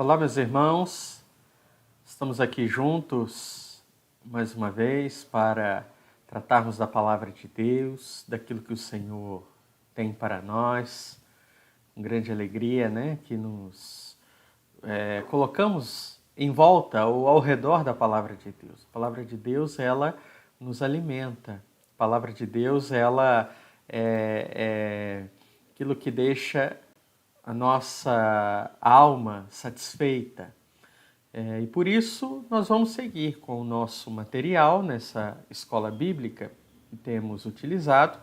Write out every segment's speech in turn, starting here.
Olá, meus irmãos, estamos aqui juntos mais uma vez para tratarmos da palavra de Deus, daquilo que o Senhor tem para nós, com grande alegria, que nos colocamos em volta ou ao redor da palavra de Deus. A palavra de Deus, ela nos alimenta, a palavra de Deus, ela é aquilo que deixa a nossa alma satisfeita. E por isso nós vamos seguir com o nosso material nessa escola bíblica que temos utilizado,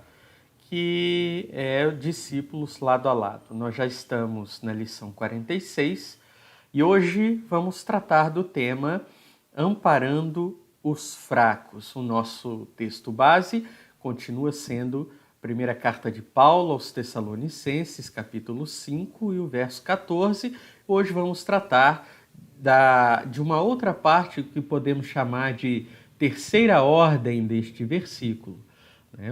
que é Discípulos Lado a Lado. Nós já estamos na lição 46 e hoje vamos tratar do tema Amparando os Fracos. O nosso texto base continua sendo Primeira carta de Paulo aos Tessalonicenses, capítulo 5 e o verso 14. Hoje vamos tratar de uma outra parte que podemos chamar de terceira ordem deste versículo.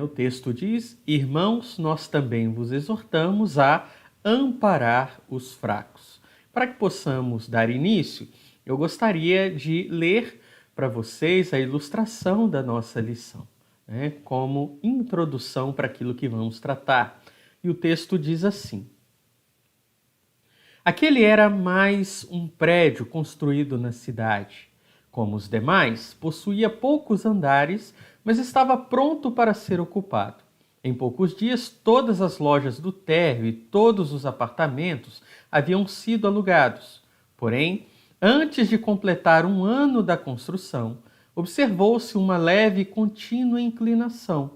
O texto diz: Irmãos, nós também vos exortamos a amparar os fracos. Para que possamos dar início, eu gostaria de ler para vocês a ilustração da nossa lição, como introdução para aquilo que vamos tratar. E o texto diz assim: Aquele era mais um prédio construído na cidade. Como os demais, possuía poucos andares, mas estava pronto para ser ocupado. Em poucos dias, todas as lojas do térreo e todos os apartamentos haviam sido alugados. Porém, antes de completar um ano da construção, observou-se uma leve e contínua inclinação.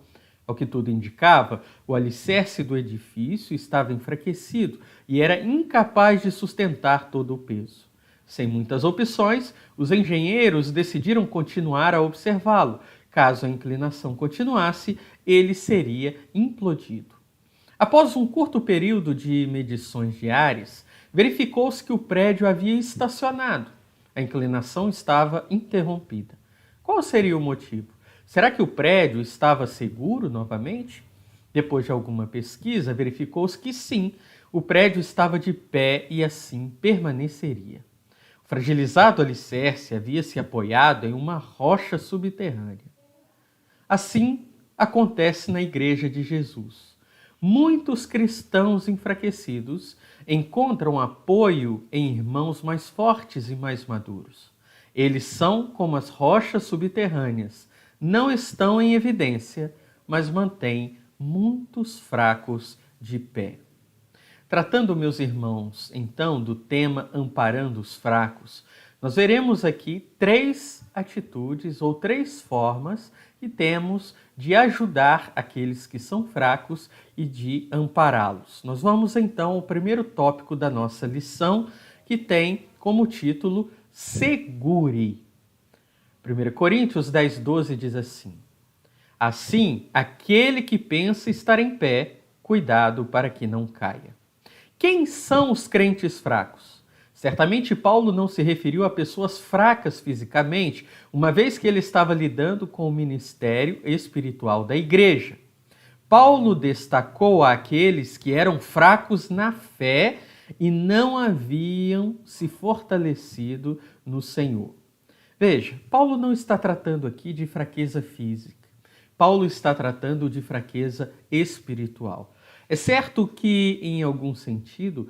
Ao que tudo indicava, o alicerce do edifício estava enfraquecido e era incapaz de sustentar todo o peso. Sem muitas opções, os engenheiros decidiram continuar a observá-lo. Caso a inclinação continuasse, ele seria implodido. Após um curto período de medições diárias, verificou-se que o prédio havia estacionado. A inclinação estava interrompida. Qual seria o motivo? Será que o prédio estava seguro novamente? Depois de alguma pesquisa, verificou-se que sim, o prédio estava de pé e assim permaneceria. O fragilizado alicerce havia se apoiado em uma rocha subterrânea. Assim acontece na Igreja de Jesus. Muitos cristãos enfraquecidos encontram apoio em irmãos mais fortes e mais maduros. Eles são como as rochas subterrâneas, não estão em evidência, mas mantêm muitos fracos de pé. Tratando, meus irmãos, então, do tema Amparando os Fracos, nós veremos aqui 3 atitudes ou 3 formas que temos de ajudar aqueles que são fracos e de ampará-los. Nós vamos então ao primeiro tópico da nossa lição, que tem como título Segure. 1 Coríntios 10:12 diz assim: Assim, aquele que pensa estar em pé, cuidado para que não caia. Quem são os crentes fracos? Certamente Paulo não se referiu a pessoas fracas fisicamente, uma vez que ele estava lidando com o ministério espiritual da igreja. Paulo destacou aqueles que eram fracos na fé e não haviam se fortalecido no Senhor. Veja, Paulo não está tratando aqui de fraqueza física. Paulo está tratando de fraqueza espiritual. É certo que, em algum sentido,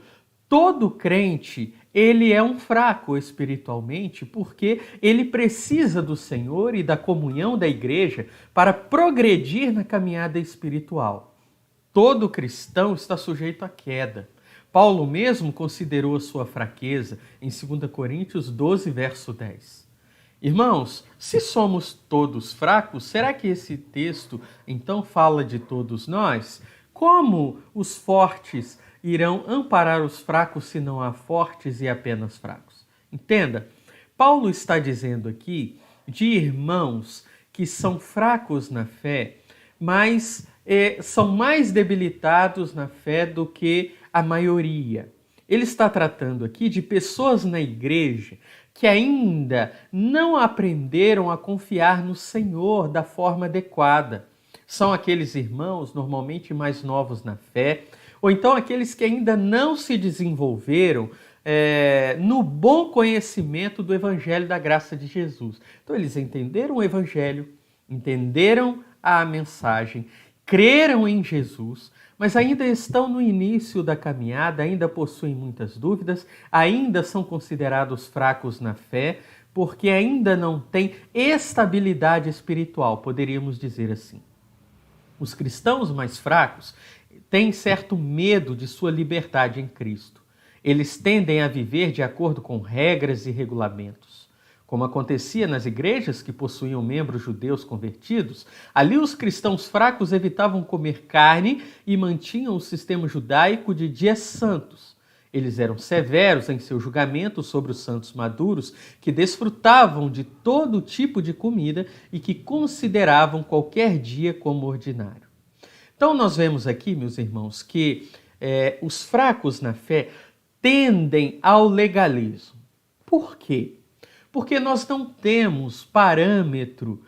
todo crente, ele é um fraco espiritualmente porque ele precisa do Senhor e da comunhão da igreja para progredir na caminhada espiritual. Todo cristão está sujeito à queda. Paulo mesmo considerou a sua fraqueza em 2 Coríntios 12, verso 10. Irmãos, se somos todos fracos, será que esse texto então fala de todos nós? Como os fortes irão amparar os fracos se não há fortes e apenas fracos? Entenda, Paulo está dizendo aqui de irmãos que são fracos na fé, mas são mais debilitados na fé do que a maioria. Ele está tratando aqui de pessoas na igreja que ainda não aprenderam a confiar no Senhor da forma adequada. São aqueles irmãos normalmente mais novos na fé, ou então aqueles que ainda não se desenvolveram no bom conhecimento do Evangelho da graça de Jesus. Então eles entenderam o Evangelho, entenderam a mensagem, creram em Jesus, mas ainda estão no início da caminhada, ainda possuem muitas dúvidas, ainda são considerados fracos na fé, porque ainda não têm estabilidade espiritual, poderíamos dizer assim. Os cristãos mais fracos têm certo medo de sua liberdade em Cristo. Eles tendem a viver de acordo com regras e regulamentos. Como acontecia nas igrejas que possuíam membros judeus convertidos, ali os cristãos fracos evitavam comer carne e mantinham o sistema judaico de dias santos. Eles eram severos em seu julgamento sobre os santos maduros, que desfrutavam de todo tipo de comida e que consideravam qualquer dia como ordinário. Então nós vemos aqui, meus irmãos, que os fracos na fé tendem ao legalismo. Por quê? Porque nós não temos parâmetro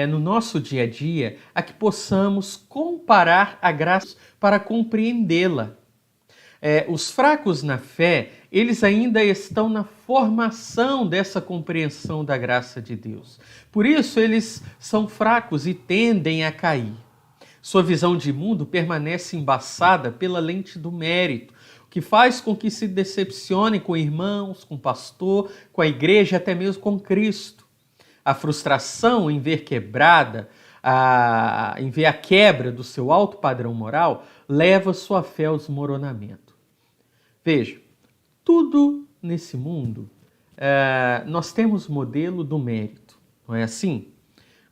no nosso dia a dia a que possamos comparar a graça para compreendê-la. Os fracos na fé, eles ainda estão na formação dessa compreensão da graça de Deus. Por isso, eles são fracos e tendem a cair. Sua visão de mundo permanece embaçada pela lente do mérito, o que faz com que se decepcione com irmãos, com o pastor, com a igreja, até mesmo com Cristo. A frustração em ver quebrada, em ver a quebra do seu alto padrão moral, leva sua fé ao desmoronamento. Veja, tudo nesse mundo, nós temos modelo do mérito, não é assim?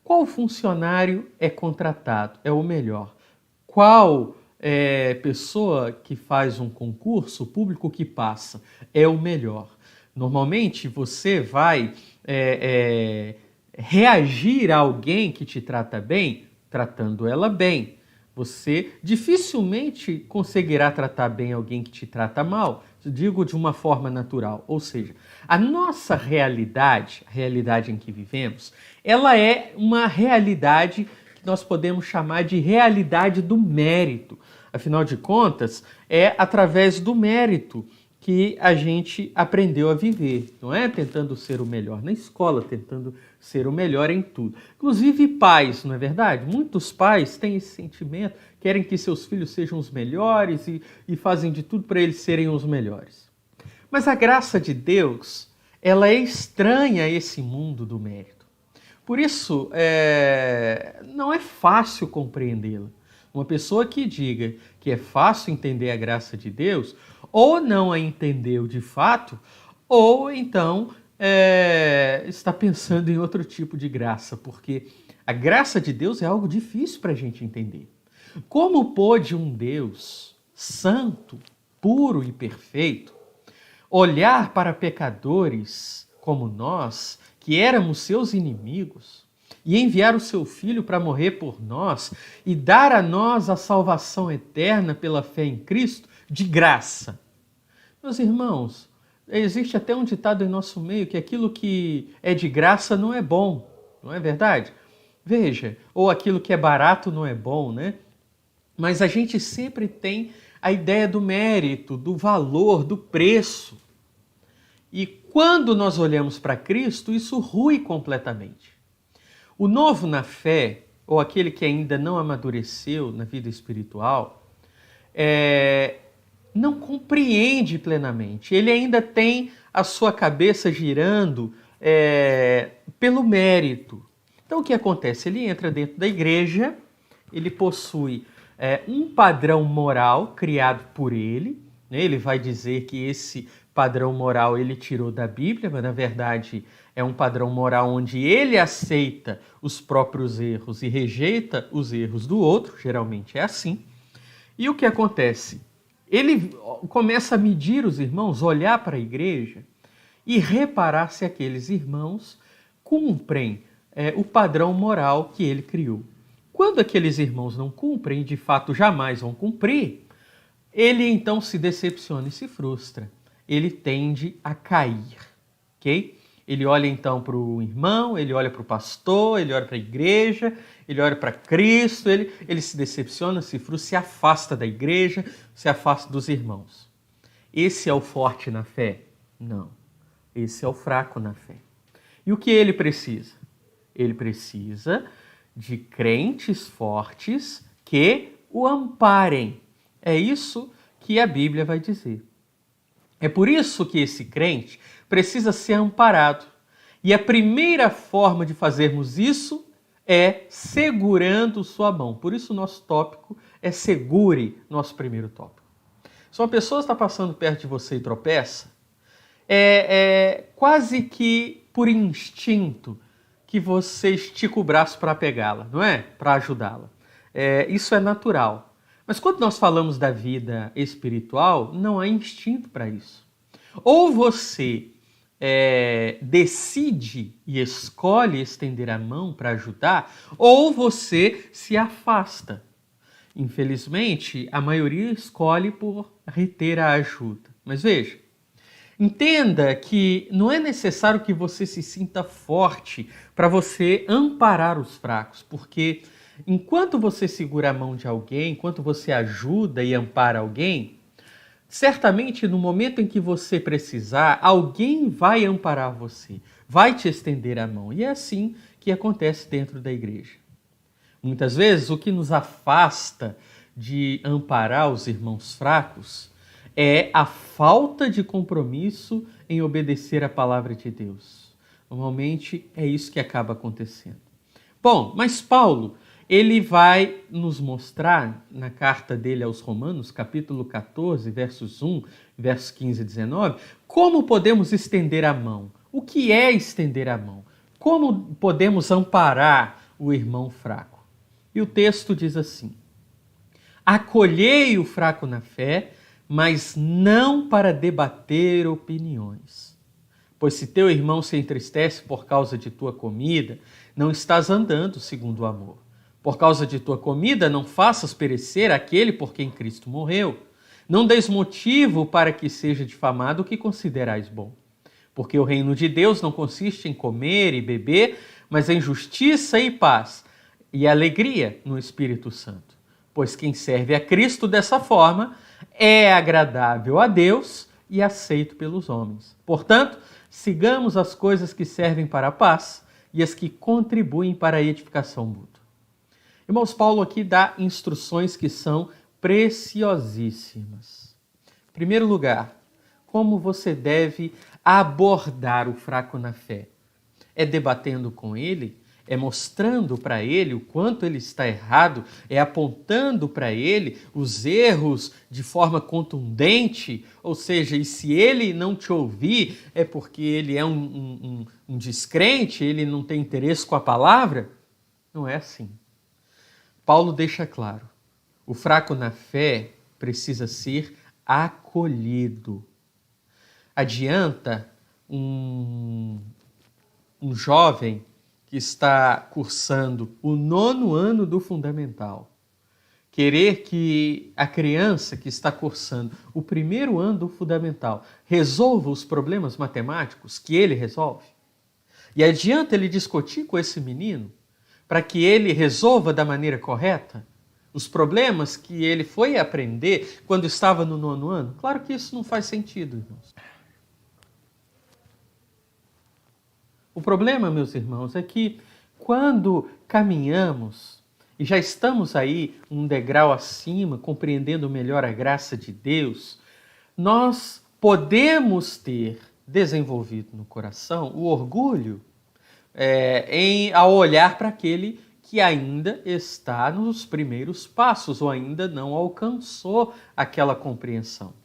Qual funcionário é contratado? É o melhor. Qual pessoa que faz um concurso público que passa? É o melhor. Normalmente você vai reagir a alguém que te trata bem, tratando ela bem. Você dificilmente conseguirá tratar bem alguém que te trata mal, digo de uma forma natural. Ou seja, a nossa realidade, a realidade em que vivemos, ela é uma realidade que nós podemos chamar de realidade do mérito. Afinal de contas, é através do mérito que a gente aprendeu a viver, não é? Tentando ser o melhor na escola, tentando ser o melhor em tudo. Inclusive pais, não é verdade? Muitos pais têm esse sentimento, querem que seus filhos sejam os melhores e fazem de tudo para eles serem os melhores. Mas a graça de Deus, ela é estranha a esse mundo do mérito. Por isso, não é fácil compreendê-la. Uma pessoa que diga que é fácil entender a graça de Deus, ou não a entendeu de fato, ou então está pensando em outro tipo de graça, porque a graça de Deus é algo difícil para a gente entender. Como pôde um Deus santo, puro e perfeito olhar para pecadores como nós, que éramos seus inimigos, e enviar o seu Filho para morrer por nós e dar a nós a salvação eterna pela fé em Cristo de graça? Meus irmãos, existe até um ditado em nosso meio que aquilo que é de graça não é bom, não é verdade? Veja, ou aquilo que é barato não é bom, né? Mas a gente sempre tem a ideia do mérito, do valor, do preço. E quando nós olhamos para Cristo, isso rui completamente. O novo na fé, ou aquele que ainda não amadureceu na vida espiritual, não compreende plenamente. Ele ainda tem a sua cabeça girando pelo mérito. Então o que acontece? Ele entra dentro da igreja, ele possui um padrão moral criado por ele, né? Ele vai dizer que esse padrão moral ele tirou da Bíblia, mas na verdade é um padrão moral onde ele aceita os próprios erros e rejeita os erros do outro, geralmente é assim. E o que acontece? Ele começa a medir os irmãos, olhar para a igreja e reparar se aqueles irmãos cumprem o padrão moral que ele criou. Quando aqueles irmãos não cumprem, e de fato jamais vão cumprir, ele então se decepciona e se frustra. Ele tende a cair, ok? Ele olha então para o irmão, ele olha para o pastor, ele olha para a igreja, ele olha para Cristo, ele se decepciona, se frustra, se afasta da igreja, se afasta dos irmãos. Esse é o forte na fé. Não. Esse é o fraco na fé. E o que ele precisa? Ele precisa de crentes fortes que o amparem. É isso que a Bíblia vai dizer. É por isso que esse crente precisa ser amparado. E a primeira forma de fazermos isso é segurando sua mão. Por isso o nosso tópico é segure, nosso primeiro tópico. Se uma pessoa está passando perto de você e tropeça, é quase que por instinto que você estica o braço para pegá-la, não é? Para ajudá-la. Isso é natural. Mas quando nós falamos da vida espiritual, não há instinto para isso. Ou você decide e escolhe estender a mão para ajudar, ou você se afasta. Infelizmente, a maioria escolhe por reter a ajuda. Mas veja, entenda que não é necessário que você se sinta forte para você amparar os fracos, porque enquanto você segura a mão de alguém, enquanto você ajuda e ampara alguém, certamente no momento em que você precisar, alguém vai amparar você, vai te estender a mão. E é assim que acontece dentro da igreja. Muitas vezes o que nos afasta de amparar os irmãos fracos é a falta de compromisso em obedecer a palavra de Deus. Normalmente é isso que acaba acontecendo. Bom, mas Paulo, ele vai nos mostrar na carta dele aos Romanos, capítulo 14, versos 1, versos 15 e 19, como podemos estender a mão. O que é estender a mão? Como podemos amparar o irmão fraco? E o texto diz assim: acolhei o fraco na fé, mas não para debater opiniões. Pois se teu irmão se entristece por causa de tua comida, não estás andando segundo o amor. Por causa de tua comida, não faças perecer aquele por quem Cristo morreu. Não deis motivo para que seja difamado o que considerais bom. Porque o reino de Deus não consiste em comer e beber, mas em justiça e paz, e alegria no Espírito Santo. Pois quem serve a Cristo dessa forma é agradável a Deus e aceito pelos homens. Portanto, sigamos as coisas que servem para a paz e as que contribuem para a edificação mútua. Irmãos, Paulo aqui dá instruções que são preciosíssimas. Em primeiro lugar, como você deve abordar o fraco na fé? É debatendo com ele? É mostrando para ele o quanto ele está errado? É apontando para ele os erros de forma contundente? Ou seja, e se ele não te ouvir, é porque ele é um descrente, ele não tem interesse com a palavra? Não é assim. Paulo deixa claro, o fraco na fé precisa ser acolhido. Adianta um jovem que está cursando o 9º ano do fundamental querer que a criança que está cursando o 1º ano do fundamental resolva os problemas matemáticos que ele resolve? E adianta ele discutir com esse menino para que ele resolva da maneira correta os problemas que ele foi aprender quando estava no 9º ano? Claro que isso não faz sentido, irmãos. O problema, meus irmãos, é que quando caminhamos e já estamos aí um degrau acima, compreendendo melhor a graça de Deus, nós podemos ter desenvolvido no coração o orgulho ao olhar para aquele que ainda está nos primeiros passos ou ainda não alcançou aquela compreensão.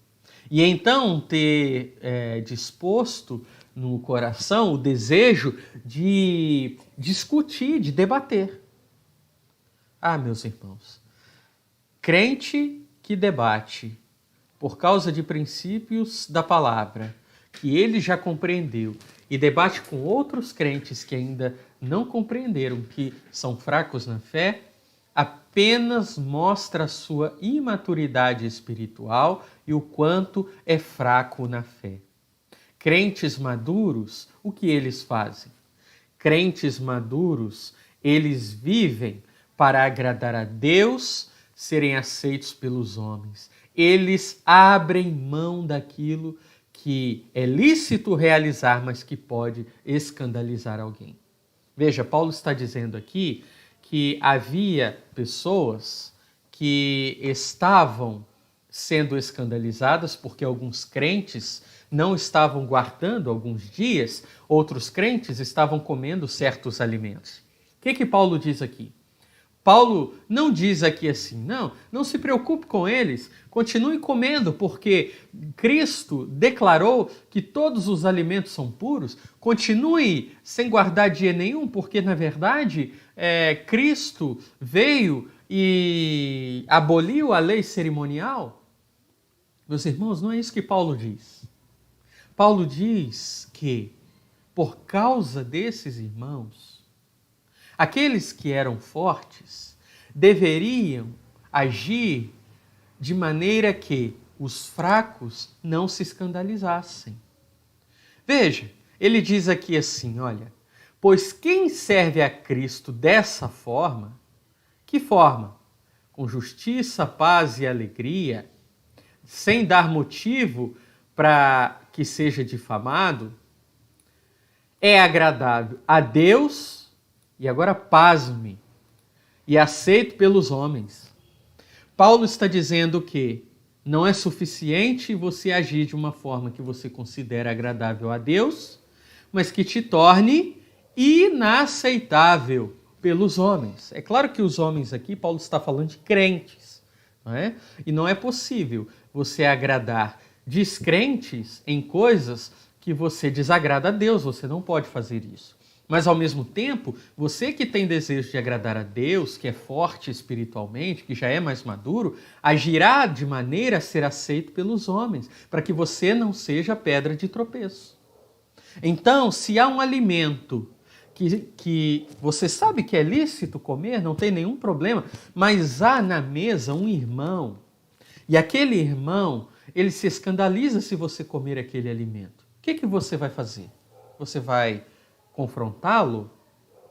E então ter disposto no coração o desejo de discutir, de debater. Ah, meus irmãos, crente que debate por causa de princípios da palavra, que ele já compreendeu, e debate com outros crentes que ainda não compreenderam, que são fracos na fé, apenas mostra a sua imaturidade espiritual e o quanto é fraco na fé. Crentes maduros, o que eles fazem? Crentes maduros, eles vivem para agradar a Deus, serem aceitos pelos homens. Eles abrem mão daquilo que é lícito realizar, mas que pode escandalizar alguém. Veja, Paulo está dizendo aqui que havia pessoas que estavam sendo escandalizadas porque alguns crentes não estavam guardando alguns dias, outros crentes estavam comendo certos alimentos. O que Paulo diz aqui? Paulo não diz aqui assim, não se preocupe com eles, continue comendo, porque Cristo declarou que todos os alimentos são puros, continue sem guardar dia nenhum, porque na verdade Cristo veio e aboliu a lei cerimonial. Meus irmãos, não é isso que Paulo diz. Paulo diz que, por causa desses irmãos, aqueles que eram fortes deveriam agir de maneira que os fracos não se escandalizassem. Veja, ele diz aqui assim, olha, pois quem serve a Cristo dessa forma, que forma? Com justiça, paz e alegria, sem dar motivo para que seja difamado, é agradável a Deus, e agora pasme, e aceito pelos homens. Paulo está dizendo que não é suficiente você agir de uma forma que você considera agradável a Deus, mas que te torne inaceitável pelos homens. É claro que os homens aqui, Paulo está falando de crentes, não é? E não é possível você agradar descrentes em coisas que você desagrada a Deus, você não pode fazer isso. Mas, ao mesmo tempo, você que tem desejo de agradar a Deus, que é forte espiritualmente, que já é mais maduro, agirá de maneira a ser aceito pelos homens, para que você não seja pedra de tropeço. Então, se há um alimento que você sabe que é lícito comer, não tem nenhum problema, mas há na mesa um irmão, e aquele irmão, ele se escandaliza se você comer aquele alimento. O que você vai fazer? Você vai confrontá-lo?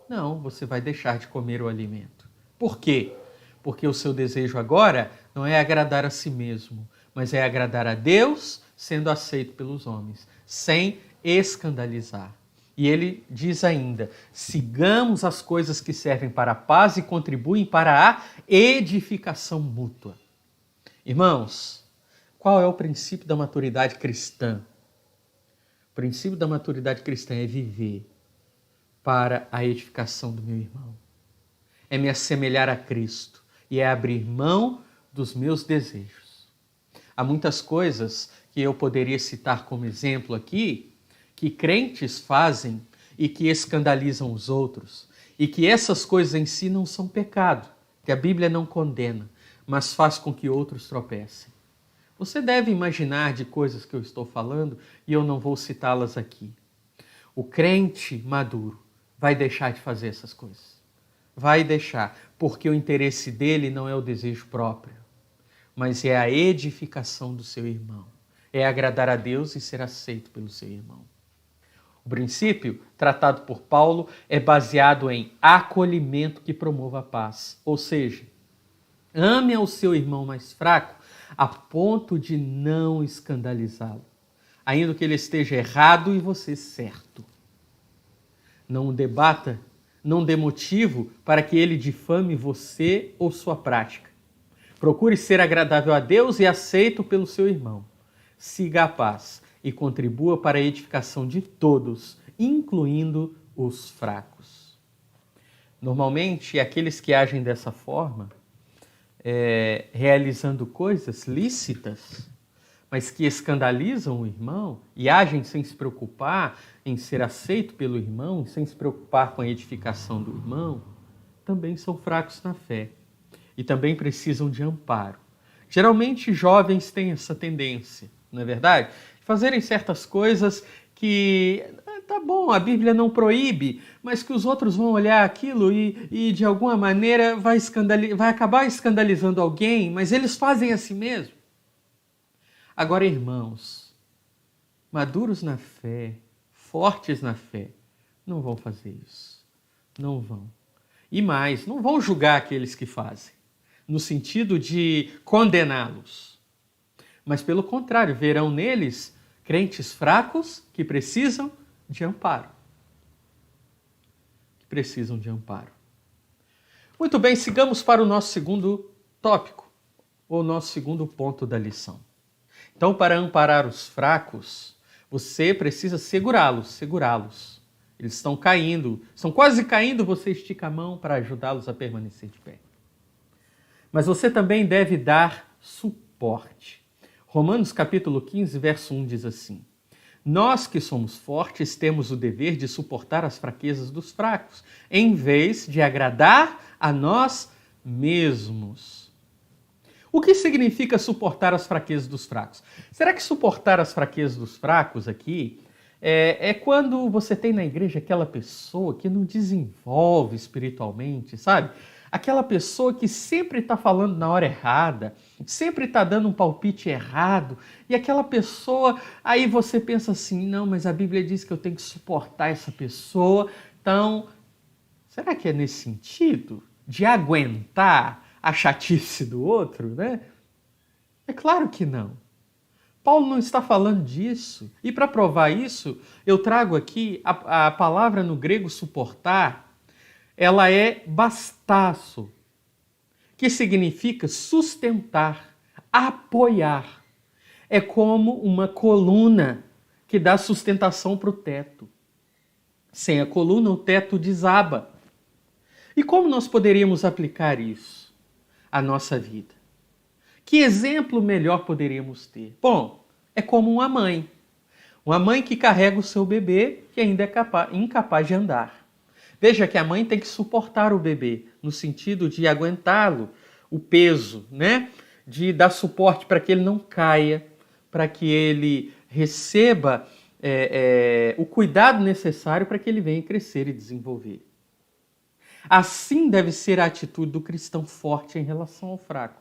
Não, você vai deixar de comer o alimento. Por quê? Porque o seu desejo agora não é agradar a si mesmo, mas é agradar a Deus, sendo aceito pelos homens, sem escandalizar. E ele diz ainda, sigamos as coisas que servem para a paz e contribuem para a edificação mútua. Irmãos, qual é o princípio da maturidade cristã? O princípio da maturidade cristã é viver para a edificação do meu irmão. É me assemelhar a Cristo e é abrir mão dos meus desejos. Há muitas coisas que eu poderia citar como exemplo aqui, que crentes fazem e que escandalizam os outros, e que essas coisas em si não são pecado, que a Bíblia não condena, mas faz com que outros tropecem. Você deve imaginar de coisas que eu estou falando e eu não vou citá-las aqui. O crente maduro vai deixar de fazer essas coisas. Vai deixar, porque o interesse dele não é o desejo próprio, mas é a edificação do seu irmão. É agradar a Deus e ser aceito pelo seu irmão. O princípio, tratado por Paulo, é baseado em acolhimento que promova a paz. Ou seja, ame ao seu irmão mais fraco a ponto de não escandalizá-lo, ainda que ele esteja errado e você certo. Não o debata, não dê motivo para que ele difame você ou sua prática. Procure ser agradável a Deus e aceito pelo seu irmão. Siga a paz e contribua para a edificação de todos, incluindo os fracos. Normalmente, aqueles que agem dessa forma, realizando coisas lícitas, mas que escandalizam o irmão e agem sem se preocupar em ser aceito pelo irmão, sem se preocupar com a edificação do irmão, também são fracos na fé e também precisam de amparo. Geralmente, jovens têm essa tendência, não é verdade? Fazerem certas coisas que, tá bom, a Bíblia não proíbe, mas que os outros vão olhar aquilo e de alguma maneira vai acabar escandalizando alguém, mas eles fazem assim mesmo. Agora, irmãos, maduros na fé, fortes na fé, não vão fazer isso. Não vão. E mais, não vão julgar aqueles que fazem, no sentido de condená-los. Mas, pelo contrário, verão neles Crentes fracos que precisam de amparo. Que precisam de amparo. Muito bem, sigamos para o nosso segundo tópico, ou nosso segundo ponto da lição. Então, para amparar os fracos, você precisa segurá-los. Eles estão caindo, estão quase caindo, você estica a mão para ajudá-los a permanecer de pé. Mas você também deve dar suporte. Romanos capítulo 15, verso 1 diz assim: nós que somos fortes temos o dever de suportar as fraquezas dos fracos, em vez de agradar a nós mesmos. O que significa suportar as fraquezas dos fracos? Será que suportar as fraquezas dos fracos aqui é quando você tem na igreja aquela pessoa que não desenvolve espiritualmente, sabe? Aquela pessoa que sempre está falando na hora errada, sempre está dando um palpite errado, e aquela pessoa, aí você pensa assim, não, mas a Bíblia diz que eu tenho que suportar essa pessoa, então, será que é nesse sentido? De aguentar a chatice do outro, né? É claro que não. Paulo não está falando disso. E para provar isso, eu trago aqui a palavra no grego suportar, ela é bastasso, que significa sustentar, apoiar. É como uma coluna que dá sustentação para o teto. Sem a coluna, o teto desaba. E como nós poderíamos aplicar isso à nossa vida? Que exemplo melhor poderíamos ter? Bom, é como uma mãe. Uma mãe que carrega o seu bebê que ainda é incapaz de andar. Veja que a mãe tem que suportar o bebê, no sentido de aguentá-lo, o peso, né? De dar suporte para que ele não caia, para que ele receba o cuidado necessário para que ele venha crescer e desenvolver. Assim deve ser a atitude do cristão forte em relação ao fraco.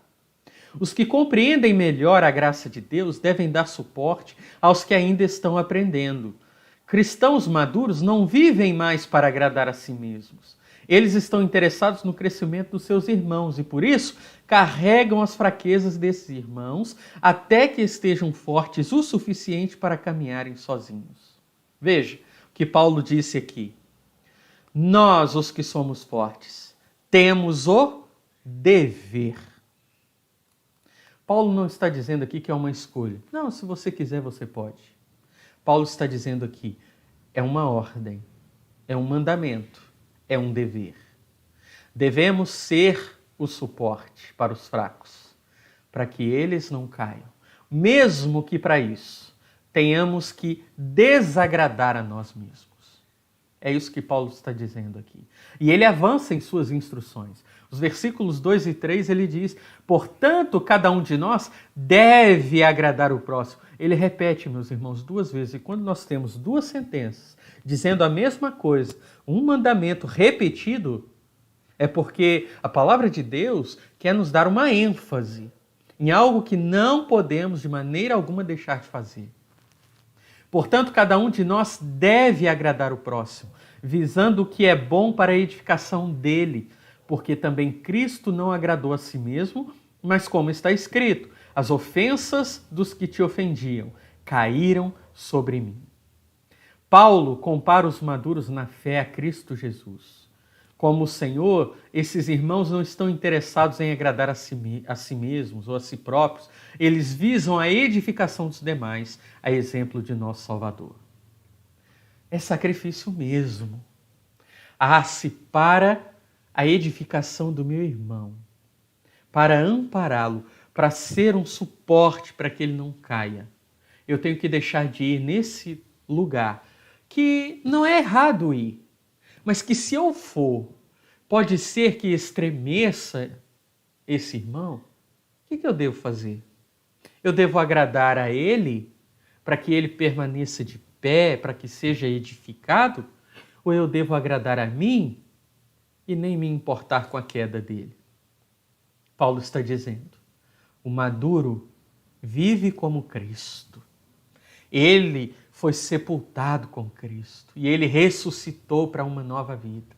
Os que compreendem melhor a graça de Deus devem dar suporte aos que ainda estão aprendendo. Cristãos maduros não vivem mais para agradar a si mesmos. Eles estão interessados no crescimento dos seus irmãos e, por isso, carregam as fraquezas desses irmãos até que estejam fortes o suficiente para caminharem sozinhos. Veja o que Paulo disse aqui. Nós, os que somos fortes, temos o dever. Paulo não está dizendo aqui que é uma escolha. Não, se você quiser, você pode. Paulo está dizendo aqui, é uma ordem, é um mandamento, é um dever. Devemos ser o suporte para os fracos, para que eles não caiam. Mesmo que para isso tenhamos que desagradar a nós mesmos. É isso que Paulo está dizendo aqui. E ele avança em suas instruções. Os versículos 2 e 3 ele diz, portanto, cada um de nós deve agradar o próximo. Ele repete, meus irmãos, 2 vezes. E quando nós temos 2 sentenças dizendo a mesma coisa, um mandamento repetido, é porque a palavra de Deus quer nos dar uma ênfase em algo que não podemos de maneira alguma deixar de fazer. Portanto, cada um de nós deve agradar o próximo, visando o que é bom para a edificação dele, porque também Cristo não agradou a si mesmo, mas como está escrito, as ofensas dos que te ofendiam caíram sobre mim. Paulo compara os maduros na fé a Cristo Jesus. Como o Senhor, esses irmãos não estão interessados em agradar a si mesmos ou a si próprios, eles visam a edificação dos demais, a exemplo de nosso Salvador. É sacrifício mesmo. Se para a edificação do meu irmão, para ampará-lo, para ser um suporte para que ele não caia. Eu tenho que deixar de ir nesse lugar, que não é errado ir, mas que se eu for, pode ser que estremeça esse irmão. O que eu devo fazer? Eu devo agradar a ele para que ele permaneça de pé, para que seja edificado? Ou eu devo agradar a mim e nem me importar com a queda dele? Paulo está dizendo, o maduro vive como Cristo. Ele foi sepultado com Cristo e ele ressuscitou para uma nova vida.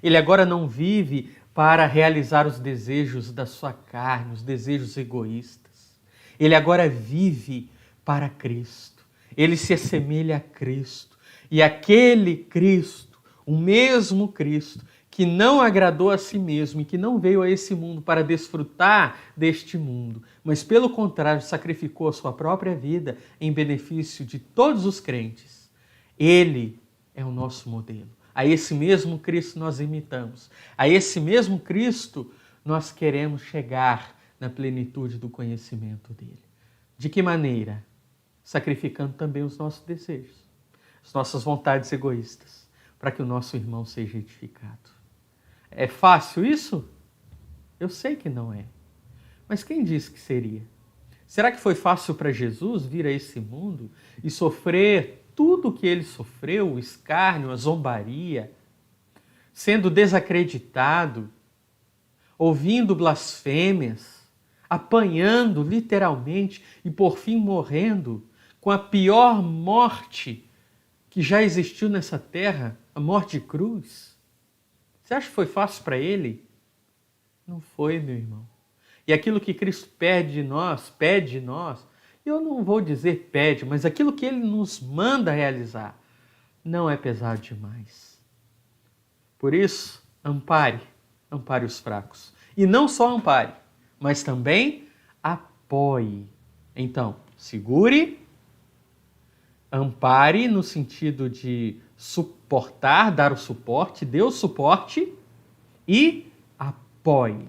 Ele agora não vive para realizar os desejos da sua carne, os desejos egoístas. Ele agora vive para Cristo. Ele se assemelha a Cristo. E aquele Cristo, o mesmo Cristo, que não agradou a si mesmo e que não veio a esse mundo para desfrutar deste mundo, mas pelo contrário sacrificou a sua própria vida em benefício de todos os crentes. Ele é o nosso modelo. A esse mesmo Cristo nós imitamos. A esse mesmo Cristo nós queremos chegar na plenitude do conhecimento dele. De que maneira? Sacrificando também os nossos desejos, as nossas vontades egoístas, para que o nosso irmão seja edificado. É fácil isso? Eu sei que não é. Mas quem disse que seria? Será que foi fácil para Jesus vir a esse mundo e sofrer tudo o que ele sofreu, o escárnio, a zombaria, sendo desacreditado, ouvindo blasfêmias, apanhando literalmente e por fim morrendo com a pior morte que já existiu nessa terra, a morte de cruz? Você acha que foi fácil para ele? Não foi, meu irmão. E aquilo que Cristo pede de nós, eu não vou dizer pede, mas aquilo que ele nos manda realizar, não é pesado demais. Por isso, ampare os fracos. E não só ampare, mas também apoie. Então, segure, ampare no sentido de suportar, dar o suporte, dê o suporte e apoie.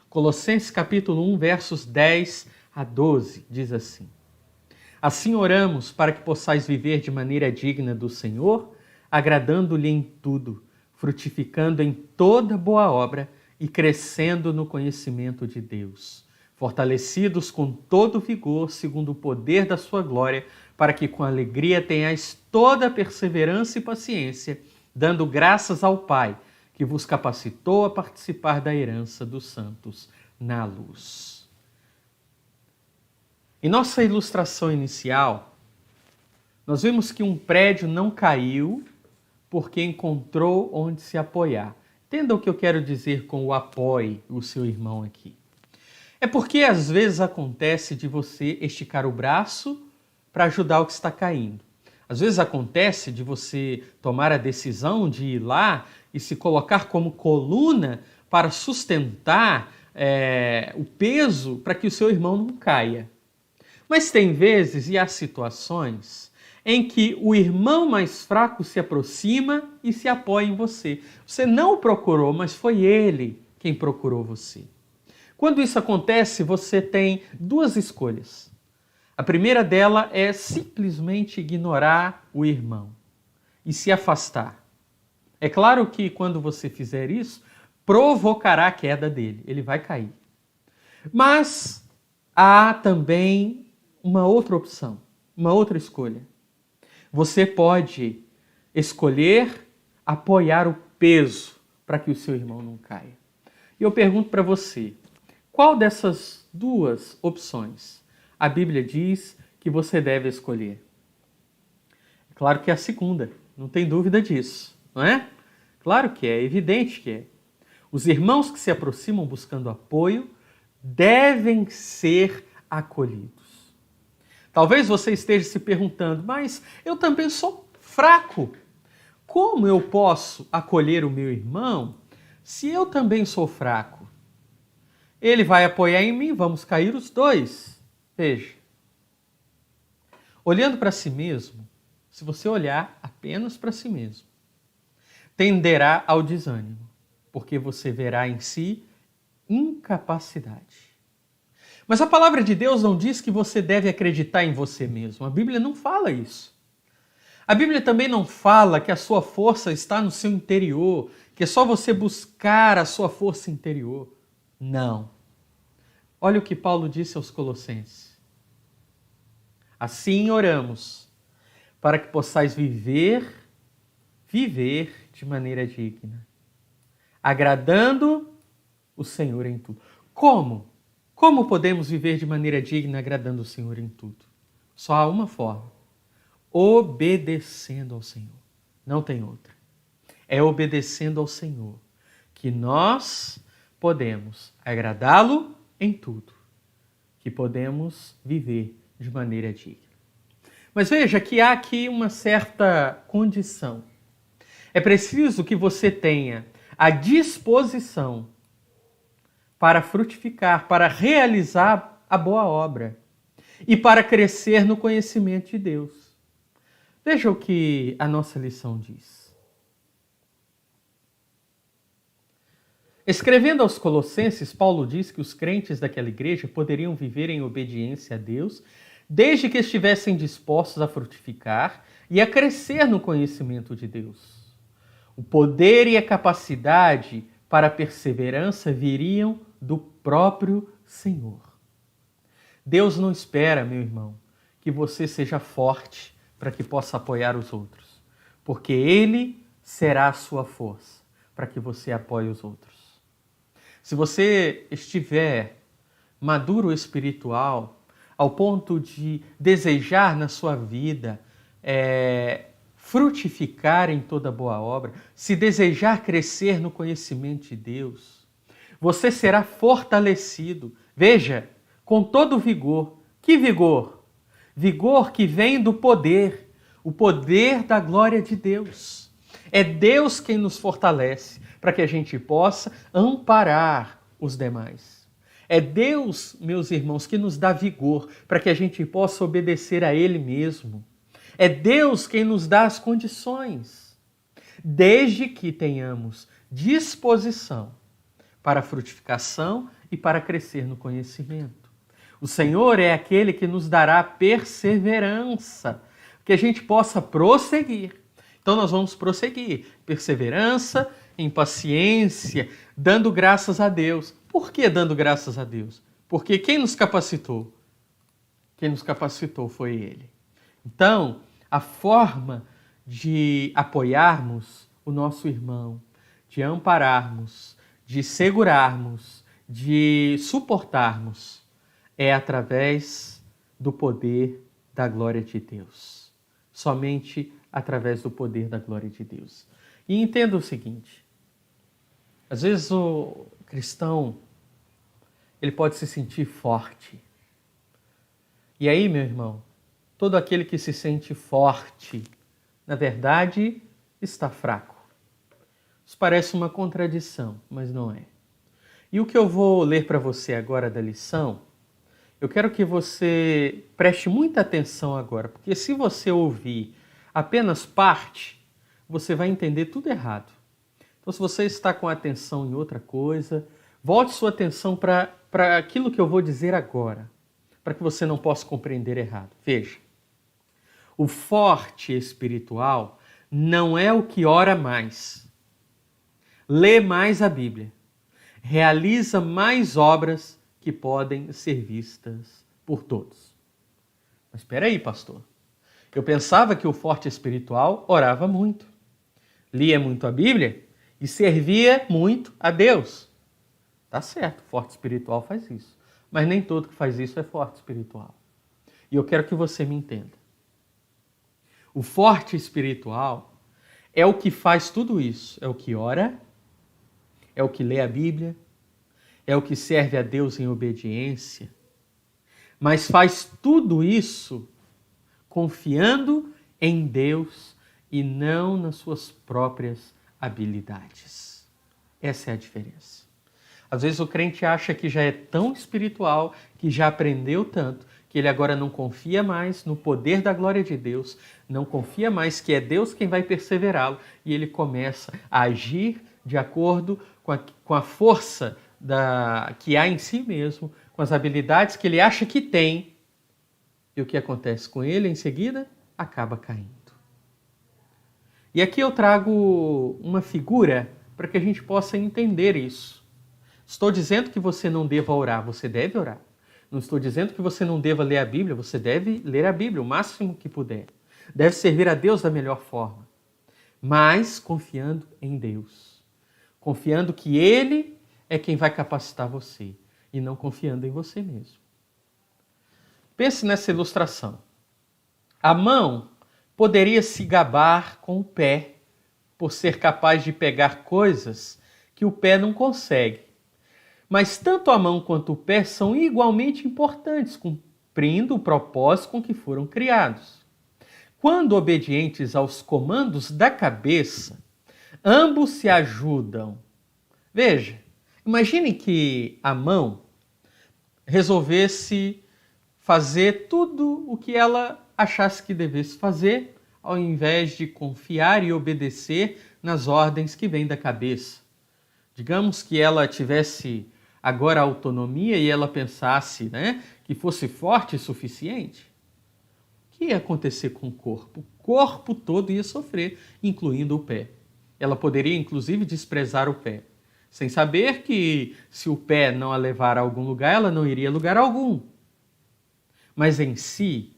Colossenses capítulo 1, versos 10 a 12, diz assim: Assim oramos para que possais viver de maneira digna do Senhor, agradando-lhe em tudo, frutificando em toda boa obra e crescendo no conhecimento de Deus, fortalecidos com todo vigor, segundo o poder da sua glória, para que com alegria tenhais toda a perseverança e paciência, dando graças ao Pai, que vos capacitou a participar da herança dos santos na luz. Em nossa ilustração inicial, nós vimos que um prédio não caiu porque encontrou onde se apoiar. Entenda o que eu quero dizer com o apoie o seu irmão aqui. É porque às vezes acontece de você esticar o braço para ajudar o que está caindo. Às vezes acontece de você tomar a decisão de ir lá e se colocar como coluna para sustentar o peso para que o seu irmão não caia. Mas tem vezes e há situações em que o irmão mais fraco se aproxima e se apoia em você. Você não o procurou, mas foi ele quem procurou você. Quando isso acontece, você tem duas escolhas. A primeira dela é simplesmente ignorar o irmão e se afastar. É claro que quando você fizer isso, provocará a queda dele, ele vai cair. Mas há também uma outra opção, uma outra escolha. Você pode escolher apoiar o peso para que o seu irmão não caia. E eu pergunto para você, qual dessas duas opções a Bíblia diz que você deve escolher? É claro que é a segunda, não tem dúvida disso, não é? Claro que é, evidente que é. Os irmãos que se aproximam buscando apoio devem ser acolhidos. Talvez você esteja se perguntando, mas eu também sou fraco. Como eu posso acolher o meu irmão se eu também sou fraco? Ele vai apoiar em mim, vamos cair os dois. Veja, olhando para si mesmo, se você olhar apenas para si mesmo, tenderá ao desânimo, porque você verá em si incapacidade. Mas a palavra de Deus não diz que você deve acreditar em você mesmo. A Bíblia não fala isso. A Bíblia também não fala que a sua força está no seu interior, que é só você buscar a sua força interior. Não. Olha o que Paulo disse aos Colossenses. Assim oramos, para que possais viver de maneira digna, agradando o Senhor em tudo. Como? Como podemos viver de maneira digna, agradando o Senhor em tudo? Só há uma forma: obedecendo ao Senhor. Não tem outra. É obedecendo ao Senhor que nós podemos agradá-lo em tudo, que podemos viver de maneira digna. Mas veja que há aqui uma certa condição. É preciso que você tenha a disposição para frutificar, para realizar a boa obra e para crescer no conhecimento de Deus. Veja o que a nossa lição diz. Escrevendo aos Colossenses, Paulo diz que os crentes daquela igreja poderiam viver em obediência a Deus, desde que estivessem dispostos a frutificar e a crescer no conhecimento de Deus. O poder e a capacidade para a perseverança viriam do próprio Senhor. Deus não espera, meu irmão, que você seja forte para que possa apoiar os outros, porque Ele será a sua força para que você apoie os outros. Se você estiver maduro espiritual, ao ponto de desejar na sua vida frutificar em toda boa obra, se desejar crescer no conhecimento de Deus, você será fortalecido, veja, com todo vigor. Que vigor? Vigor que vem do poder, o poder da glória de Deus. É Deus quem nos fortalece para que a gente possa amparar os demais. É Deus, meus irmãos, que nos dá vigor para que a gente possa obedecer a Ele mesmo. É Deus quem nos dá as condições, desde que tenhamos disposição para a frutificação e para crescer no conhecimento. O Senhor é aquele que nos dará perseverança, que a gente possa prosseguir. Então nós vamos prosseguir. Perseverança em paciência, dando graças a Deus. Por que dando graças a Deus? Porque quem nos capacitou? Quem nos capacitou foi Ele. Então, a forma de apoiarmos o nosso irmão, de ampararmos, de segurarmos, de suportarmos, é através do poder da glória de Deus. Somente através do poder da glória de Deus. E entenda o seguinte, às vezes o cristão, ele pode se sentir forte. E aí, meu irmão, todo aquele que se sente forte, na verdade, está fraco. Isso parece uma contradição, mas não é. E o que eu vou ler para você agora da lição, eu quero que você preste muita atenção agora, porque se você ouvir apenas parte, você vai entender tudo errado. Então, se você está com atenção em outra coisa, volte sua atenção para aquilo que eu vou dizer agora, para que você não possa compreender errado. Veja, o forte espiritual não é o que ora mais, lê mais a Bíblia, realiza mais obras que podem ser vistas por todos. Mas espera aí, pastor. Eu pensava que o forte espiritual orava muito, lia muito a Bíblia e servia muito a Deus. Tá certo, o forte espiritual faz isso. Mas nem todo que faz isso é forte espiritual. E eu quero que você me entenda. O forte espiritual é o que faz tudo isso. É o que ora, é o que lê a Bíblia, é o que serve a Deus em obediência, mas faz tudo isso confiando em Deus e não nas suas próprias habilidades. Essa é a diferença. Às vezes o crente acha que já é tão espiritual, que já aprendeu tanto, que ele agora não confia mais no poder da glória de Deus, não confia mais que é Deus quem vai perseverá-lo, e ele começa a agir de acordo com a força que há em si mesmo, com as habilidades que ele acha que tem, e o que acontece com ele em seguida? Acaba caindo. E aqui eu trago uma figura para que a gente possa entender isso. Estou dizendo que você não deva orar, você deve orar. Não estou dizendo que você não deva ler a Bíblia, você deve ler a Bíblia o máximo que puder. Deve servir a Deus da melhor forma, mas confiando em Deus. Confiando que Ele é quem vai capacitar você e não confiando em você mesmo. Pense nessa ilustração. A mão poderia se gabar com o pé por ser capaz de pegar coisas que o pé não consegue. Mas tanto a mão quanto o pé são igualmente importantes, cumprindo o propósito com que foram criados. Quando obedientes aos comandos da cabeça, ambos se ajudam. Veja, imagine que a mão resolvesse fazer tudo o que ela achasse que devesse fazer, ao invés de confiar e obedecer nas ordens que vêm da cabeça. Digamos que ela tivesse agora autonomia e ela pensasse, que fosse forte o suficiente. O que ia acontecer com o corpo? O corpo todo ia sofrer, incluindo o pé. Ela poderia, inclusive, desprezar o pé, sem saber que se o pé não a levar a algum lugar, ela não iria a lugar algum. Mas em si,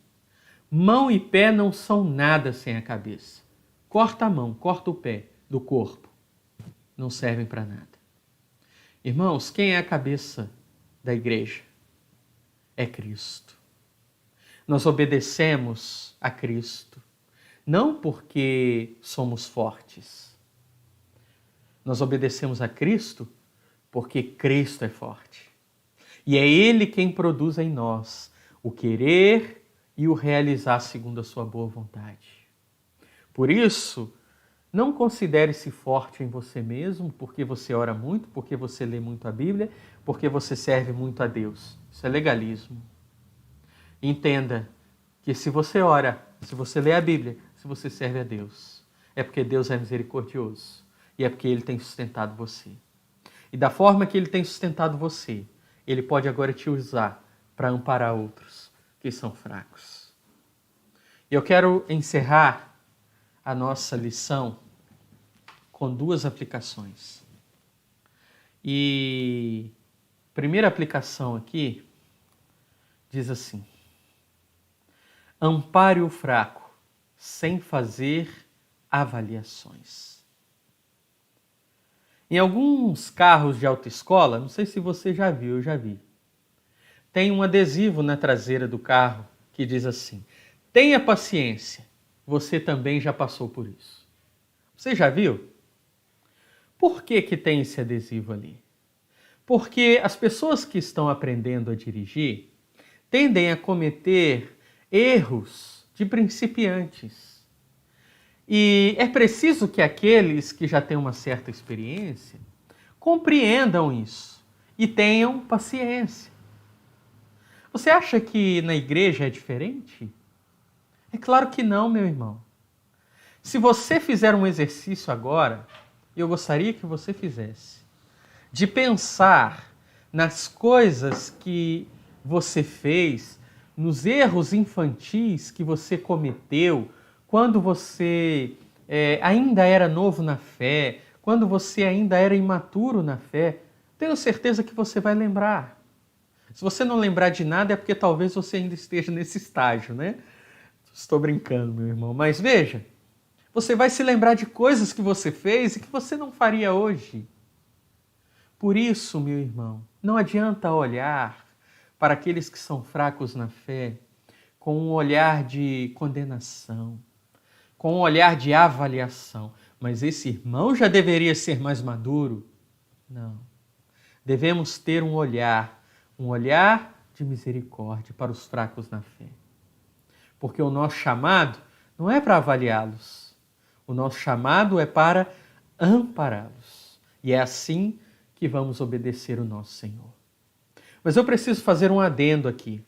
mão e pé não são nada sem a cabeça. Corta a mão, corta o pé do corpo. Não servem para nada. Irmãos, quem é a cabeça da igreja? É Cristo. Nós obedecemos a Cristo, não porque somos fortes. Nós obedecemos a Cristo porque Cristo é forte. E é Ele quem produz em nós o querer e o realizar segundo a sua boa vontade. Por isso, não considere-se forte em você mesmo, porque você ora muito, porque você lê muito a Bíblia, porque você serve muito a Deus. Isso é legalismo. Entenda que se você ora, se você lê a Bíblia, se você serve a Deus, é porque Deus é misericordioso e é porque Ele tem sustentado você. E da forma que Ele tem sustentado você, Ele pode agora te usar para amparar outros que são fracos. E eu quero encerrar a nossa lição com duas aplicações. E a primeira aplicação aqui diz assim: ampare o fraco sem fazer avaliações. Em alguns carros de autoescola, não sei se você já viu, eu já vi, tem um adesivo na traseira do carro que diz assim: tenha paciência, você também já passou por isso. Você já viu? Por que tem esse adesivo ali? Porque as pessoas que estão aprendendo a dirigir tendem a cometer erros de principiantes. E é preciso que aqueles que já têm uma certa experiência compreendam isso e tenham paciência. Você acha que na igreja é diferente? É claro que não, meu irmão. Se você fizer um exercício agora, eu gostaria que você fizesse, de pensar nas coisas que você fez, nos erros infantis que você cometeu quando você ainda era novo na fé, quando você ainda era imaturo na fé. Tenho certeza que você vai lembrar. Se você não lembrar de nada é porque talvez você ainda esteja nesse estágio, né? Estou brincando, meu irmão. Mas veja, você vai se lembrar de coisas que você fez e que você não faria hoje. Por isso, meu irmão, não adianta olhar para aqueles que são fracos na fé com um olhar de condenação, com um olhar de avaliação. Mas esse irmão já deveria ser mais maduro. Não. Devemos ter um olhar de misericórdia para os fracos na fé. Porque o nosso chamado não é para avaliá-los. O nosso chamado é para ampará-los. E é assim que vamos obedecer o nosso Senhor. Mas eu preciso fazer um adendo aqui.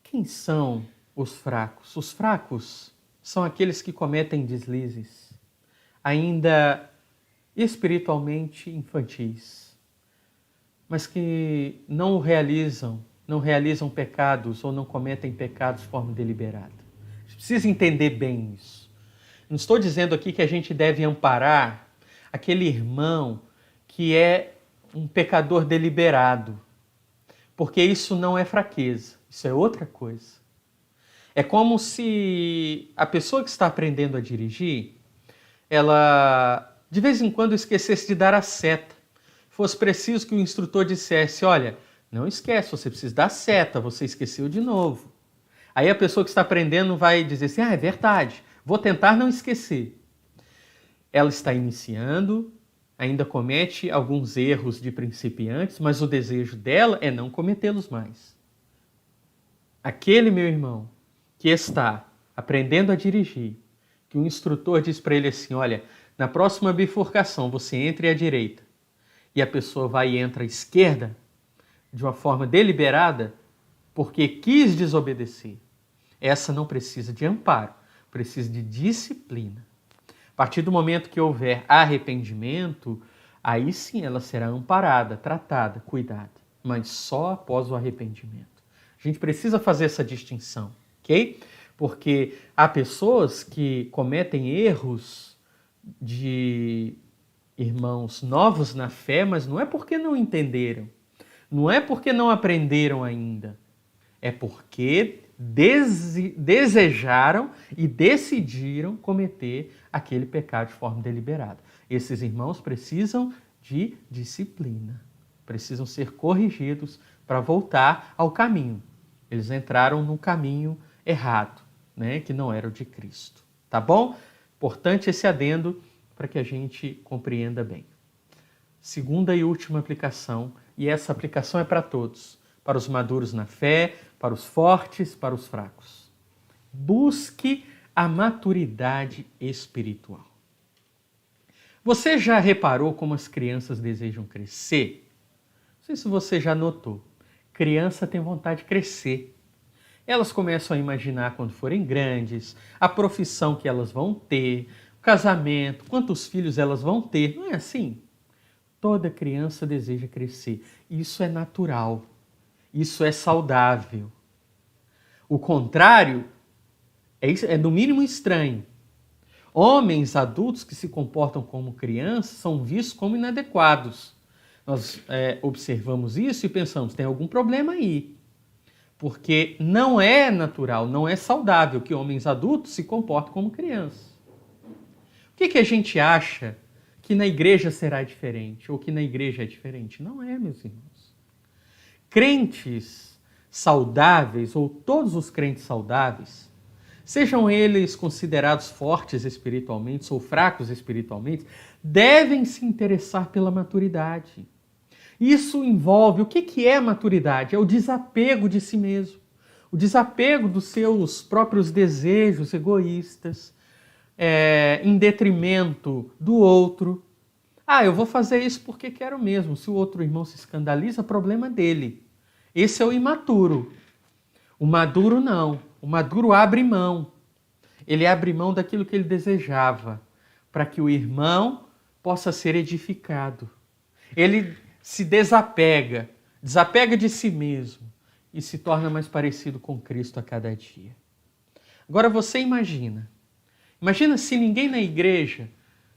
Quem são os fracos? Os fracos são aqueles que cometem deslizes, ainda espiritualmente infantis, mas que não realizam pecados ou não cometem pecados de forma deliberada. A gente precisa entender bem isso. Não estou dizendo aqui que a gente deve amparar aquele irmão que é um pecador deliberado, porque isso não é fraqueza, isso é outra coisa. É como se a pessoa que está aprendendo a dirigir, ela de vez em quando esquecesse de dar a seta. Fosse preciso que o instrutor dissesse: olha, não esquece, você precisa dar seta, você esqueceu de novo. Aí a pessoa que está aprendendo vai dizer assim: é verdade, vou tentar não esquecer. Ela está iniciando, ainda comete alguns erros de principiantes, mas o desejo dela é não cometê-los mais. Aquele, meu irmão, que está aprendendo a dirigir, que o instrutor diz para ele assim, olha, na próxima bifurcação você entre à direita e a pessoa vai e entra à esquerda de uma forma deliberada porque quis desobedecer. Essa não precisa de amparo, precisa de disciplina. A partir do momento que houver arrependimento, aí sim ela será amparada, tratada, cuidada, mas só após o arrependimento. A gente precisa fazer essa distinção, ok? Porque há pessoas que cometem erros de irmãos novos na fé, mas não é porque não entenderam, não é porque não aprenderam ainda, é porque desejaram e decidiram cometer aquele pecado de forma deliberada. Esses irmãos precisam de disciplina, precisam ser corrigidos para voltar ao caminho. Eles entraram no caminho errado, né, que não era o de Cristo. Tá bom? Importante esse adendo para que a gente compreenda bem. Segunda e última aplicação, e essa aplicação é para todos, para os maduros na fé, para os fortes, para os fracos. Busque a maturidade espiritual. Você já reparou como as crianças desejam crescer? Não sei se você já notou. Criança tem vontade de crescer. Elas começam a imaginar quando forem grandes, a profissão que elas vão ter, o casamento, quantos filhos elas vão ter. Não é assim? Toda criança deseja crescer. Isso é natural. Isso é saudável. O contrário é no mínimo estranho. Homens adultos que se comportam como crianças são vistos como inadequados. Nós observamos isso e pensamos, tem algum problema aí. Porque não é natural, não é saudável que homens adultos se comportem como crianças. O que a gente acha que na igreja será diferente ou que na igreja é diferente? Não é, meus irmãos. Crentes saudáveis, ou todos os crentes saudáveis, sejam eles considerados fortes espiritualmente ou fracos espiritualmente, devem se interessar pela maturidade. Isso envolve, o que é maturidade? É o desapego de si mesmo, o desapego dos seus próprios desejos egoístas, em detrimento do outro. Eu vou fazer isso porque quero mesmo. Se o outro irmão se escandaliza, problema dele. Esse é o imaturo. O maduro não. O maduro abre mão. Ele abre mão daquilo que ele desejava, para que o irmão possa ser edificado. Ele se desapega de si mesmo e se torna mais parecido com Cristo a cada dia. Agora você imagina se ninguém na igreja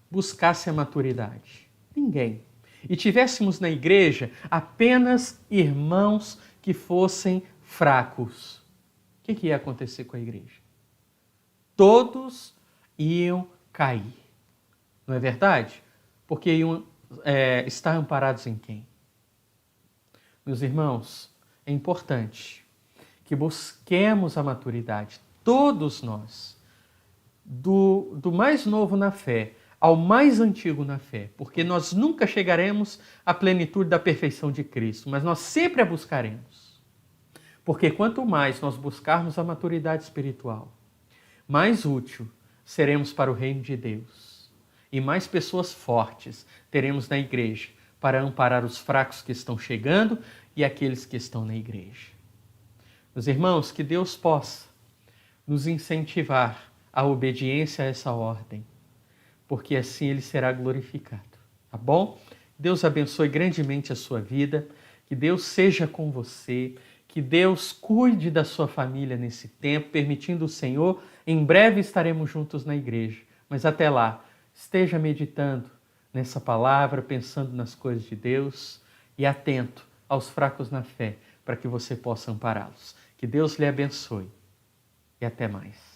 buscasse a maturidade. Ninguém. E tivéssemos na igreja apenas irmãos que fossem fracos. O que ia acontecer com a igreja? Todos iam cair. Não é verdade? Porque iam estar amparados em quem? Meus irmãos, é importante que busquemos a maturidade, todos nós, do mais novo na fé ao mais antigo na fé, porque nós nunca chegaremos à plenitude da perfeição de Cristo, mas nós sempre a buscaremos. Porque quanto mais nós buscarmos a maturidade espiritual, mais útil seremos para o reino de Deus e mais pessoas fortes teremos na igreja para amparar os fracos que estão chegando e aqueles que estão na igreja. Meus irmãos, que Deus possa nos incentivar à obediência a essa ordem, porque assim ele será glorificado, tá bom? Deus abençoe grandemente a sua vida, que Deus seja com você, que Deus cuide da sua família nesse tempo, permitindo o Senhor, em breve estaremos juntos na igreja, mas até lá, esteja meditando nessa palavra, pensando nas coisas de Deus e atento aos fracos na fé, para que você possa ampará-los. Que Deus lhe abençoe e até mais.